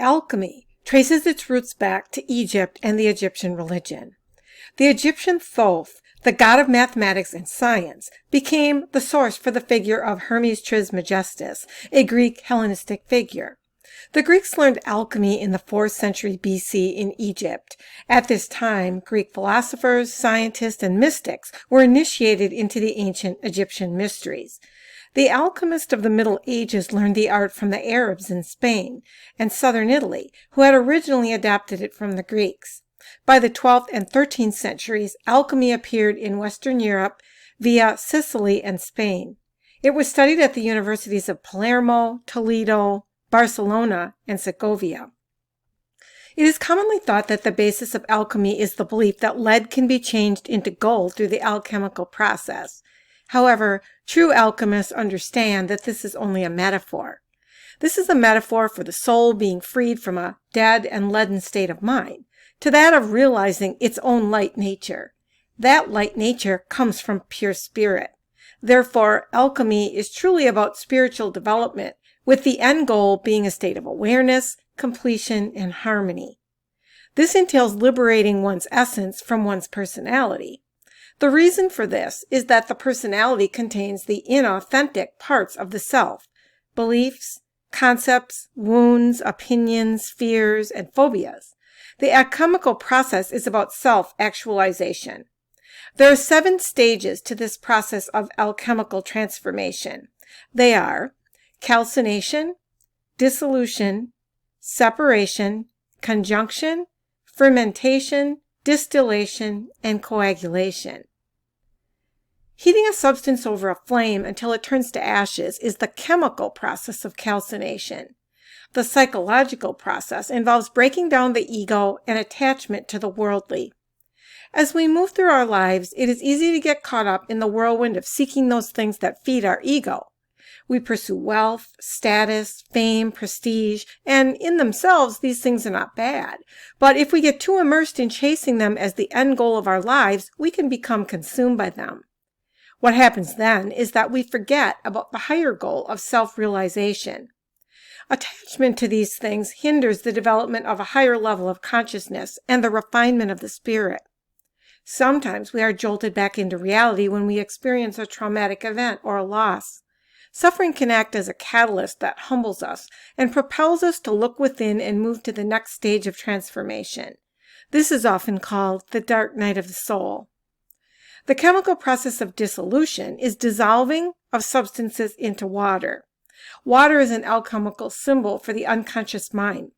Alchemy traces its roots back to Egypt and the Egyptian religion. The Egyptian Thoth, the god of mathematics and science, became the source for the figure of Hermes Trismegistus, a Greek Hellenistic figure. The Greeks learned alchemy in the 4th century BC in Egypt. At this time, Greek philosophers, scientists, and mystics were initiated into the ancient Egyptian mysteries. The alchemists of the Middle Ages learned the art from the Arabs in Spain and southern Italy, who had originally adapted it from the Greeks. By the 12th and 13th centuries, alchemy appeared in Western Europe via Sicily and Spain. It was studied at the universities of Palermo, Toledo, Barcelona, and Segovia. It is commonly thought that the basis of alchemy is the belief that lead can be changed into gold through the alchemical process. However, true alchemists understand that this is only a metaphor. This is a metaphor for the soul being freed from a dead and leaden state of mind to that of realizing its own light nature. That light nature comes from pure spirit. Therefore, alchemy is truly about spiritual development, with the end goal being a state of awareness, completion, and harmony. This entails liberating one's essence from one's personality. The reason for this is that the personality contains the inauthentic parts of the self, beliefs, concepts, wounds, opinions, fears, and phobias. The alchemical process is about self-actualization. There are 7 stages to this process of alchemical transformation. They are calcination, dissolution, separation, conjunction, fermentation, distillation, and coagulation. Heating a substance over a flame until it turns to ashes is the chemical process of calcination. The psychological process involves breaking down the ego and attachment to the worldly. As we move through our lives, it is easy to get caught up in the whirlwind of seeking those things that feed our ego. We pursue wealth, status, fame, prestige, and in themselves, these things are not bad. But if we get too immersed in chasing them as the end goal of our lives, we can become consumed by them. What happens then is that we forget about the higher goal of self-realization. Attachment to these things hinders the development of a higher level of consciousness and the refinement of the spirit. Sometimes we are jolted back into reality when we experience a traumatic event or a loss. Suffering can act as a catalyst that humbles us and propels us to look within and move to the next stage of transformation. This is often called the dark night of the soul. The chemical process of dissolution is dissolving of substances into water. Water is an alchemical symbol for the unconscious mind.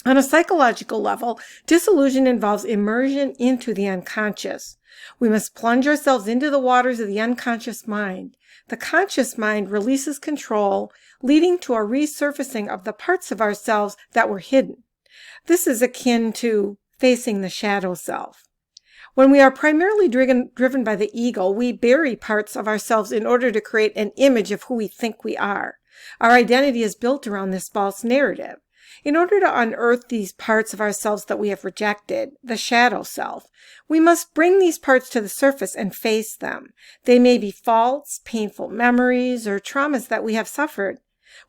On a psychological level, dissolution involves immersion into the unconscious. We must plunge ourselves into the waters of the unconscious mind. The conscious mind releases control, leading to a resurfacing of the parts of ourselves that were hidden. This is akin to facing the shadow self. When we are primarily driven by the ego, we bury parts of ourselves in order to create an image of who we think we are. Our identity is built around this false narrative. In order to unearth these parts of ourselves that we have rejected, the shadow self, we must bring these parts to the surface and face them. They may be faults, painful memories, or traumas that we have suffered.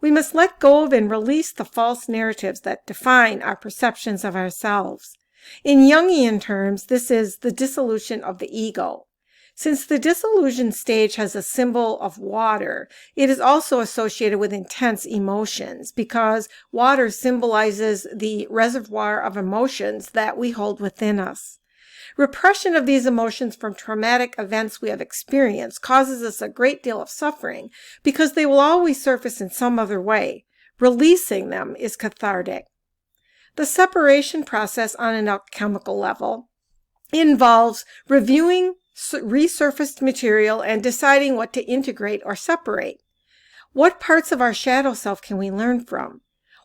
We must let go of and release the false narratives that define our perceptions of ourselves. In Jungian terms, this is the dissolution of the ego. Since the dissolution stage has a symbol of water, it is also associated with intense emotions because water symbolizes the reservoir of emotions that we hold within us. Repression of these emotions from traumatic events we have experienced causes us a great deal of suffering because they will always surface in some other way. Releasing them is cathartic. The separation process on an alchemical level involves reviewing resurfaced material and deciding what to integrate or separate. What parts of our shadow self can we learn from?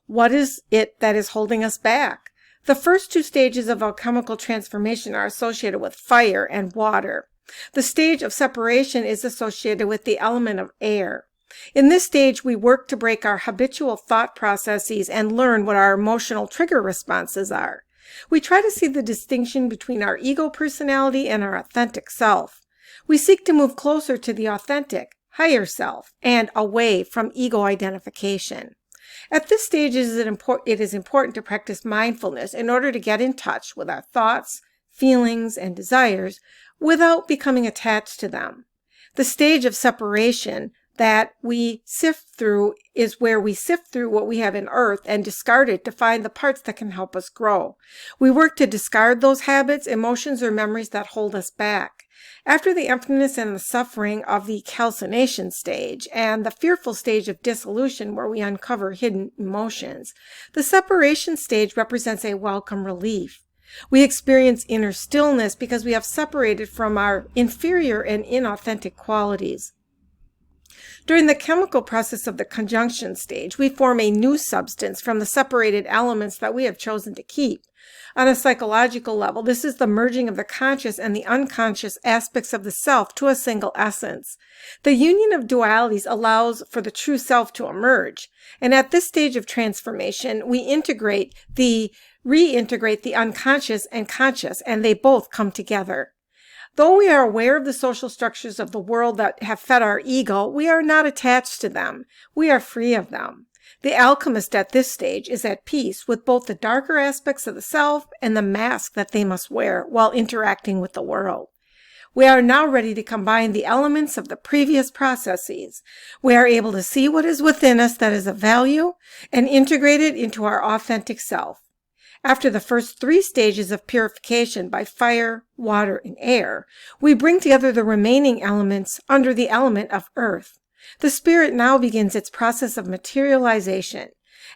What is it that is holding us back? The first 2 stages of alchemical transformation are associated with fire and water. The stage of separation is associated with the element of air. In this stage, we work to break our habitual thought processes and learn what our emotional trigger responses are. We try to see the distinction between our ego personality and our authentic self. We seek to move closer to the authentic, higher self, and away from ego identification. At this stage, it is important to practice mindfulness in order to get in touch with our thoughts, feelings, and desires without becoming attached to them. The stage of separation that we sift through is where we sift through what we have in earth and discard it to find the parts that can help us grow. We work to discard those habits, emotions, or memories that hold us back. After the emptiness and the suffering of the calcination stage and the fearful stage of dissolution where we uncover hidden emotions, the separation stage represents a welcome relief. We experience inner stillness because we have separated from our inferior and inauthentic qualities. During the chemical process of the conjunction stage, we form a new substance from the separated elements that we have chosen to keep. On a psychological level, this is the merging of the conscious and the unconscious aspects of the self to a single essence. The union of dualities allows for the true self to emerge, and at this stage of transformation, we reintegrate the unconscious and conscious, and they both come together. Though we are aware of the social structures of the world that have fed our ego, we are not attached to them. We are free of them. The alchemist at this stage is at peace with both the darker aspects of the self and the mask that they must wear while interacting with the world. We are now ready to combine the elements of the previous processes. We are able to see what is within us that is of value and integrate it into our authentic self. After the first 3 stages of purification by fire, water, and air, we bring together the remaining elements under the element of earth. The spirit now begins its process of materialization.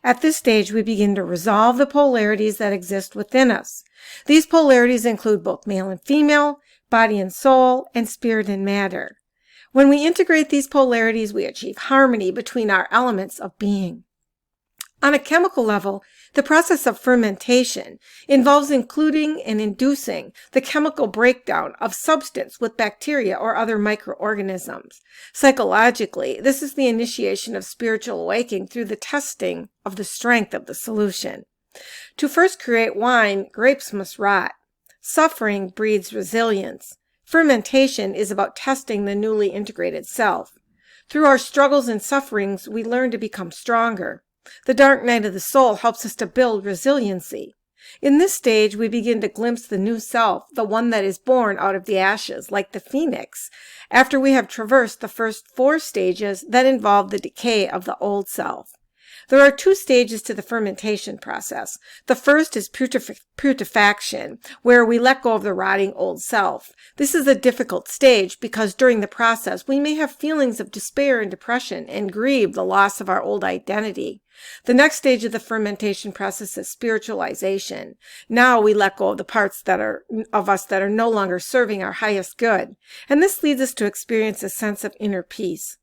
At this stage, we begin to resolve the polarities that exist within us. These polarities include both male and female, body and soul, and spirit and matter. When we integrate these polarities, we achieve harmony between our elements of being. On a chemical level, the process of fermentation involves including and inducing the chemical breakdown of substance with bacteria or other microorganisms. Psychologically, this is the initiation of spiritual awakening through the testing of the strength of the solution. To first create wine, grapes must rot. Suffering breeds resilience. Fermentation is about testing the newly integrated self. Through our struggles and sufferings, we learn to become stronger. The dark night of the soul helps us to build resiliency. In this stage, we begin to glimpse the new self, the one that is born out of the ashes, like the phoenix, after we have traversed the first 4 stages that involve the decay of the old self. There are 2 stages to the fermentation process. The first is putrefaction, where we let go of the rotting old self. This is a difficult stage because during the process, we may have feelings of despair and depression and grieve the loss of our old identity. The next stage of the fermentation process is spiritualization. Now we let go of the parts of us that are no longer serving our highest good, and this leads us to experience a sense of inner peace.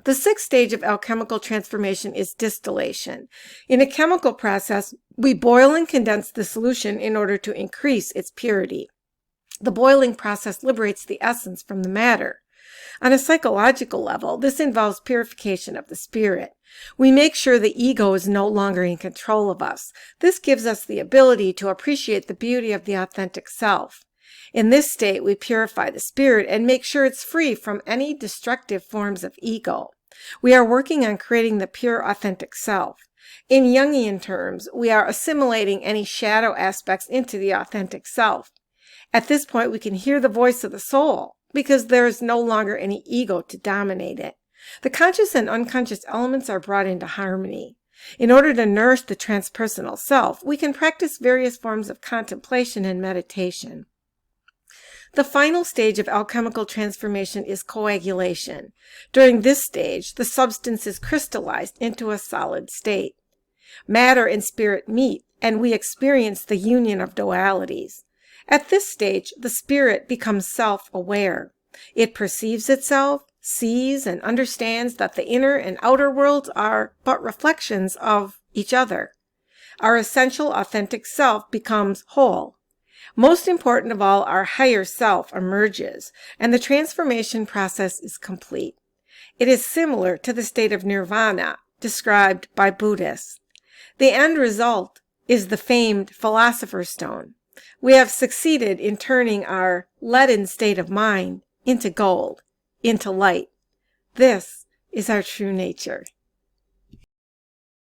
The 6th stage of alchemical transformation is distillation. In a chemical process, we boil and condense the solution in order to increase its purity. The boiling process liberates the essence from the matter. On a psychological level, this involves purification of the spirit. We make sure the ego is no longer in control of us. This gives us the ability to appreciate the beauty of the authentic self. In this state, we purify the spirit and make sure it's free from any destructive forms of ego. We are working on creating the pure, authentic self. In Jungian terms, we are assimilating any shadow aspects into the authentic self. At this point, we can hear the voice of the soul because there is no longer any ego to dominate it. The conscious and unconscious elements are brought into harmony. In order to nourish the transpersonal self, we can practice various forms of contemplation and meditation. The final stage of alchemical transformation is coagulation. During this stage, the substance is crystallized into a solid state. Matter and spirit meet, and we experience the union of dualities. At this stage, the spirit becomes self-aware. It perceives itself, sees, and understands that the inner and outer worlds are but reflections of each other. Our essential, authentic self becomes whole. Most important of all, our higher self emerges, and the transformation process is complete. It is similar to the state of nirvana described by Buddhists. The end result is the famed Philosopher's Stone. We have succeeded in turning our leaden state of mind into gold, into light. This is our true nature.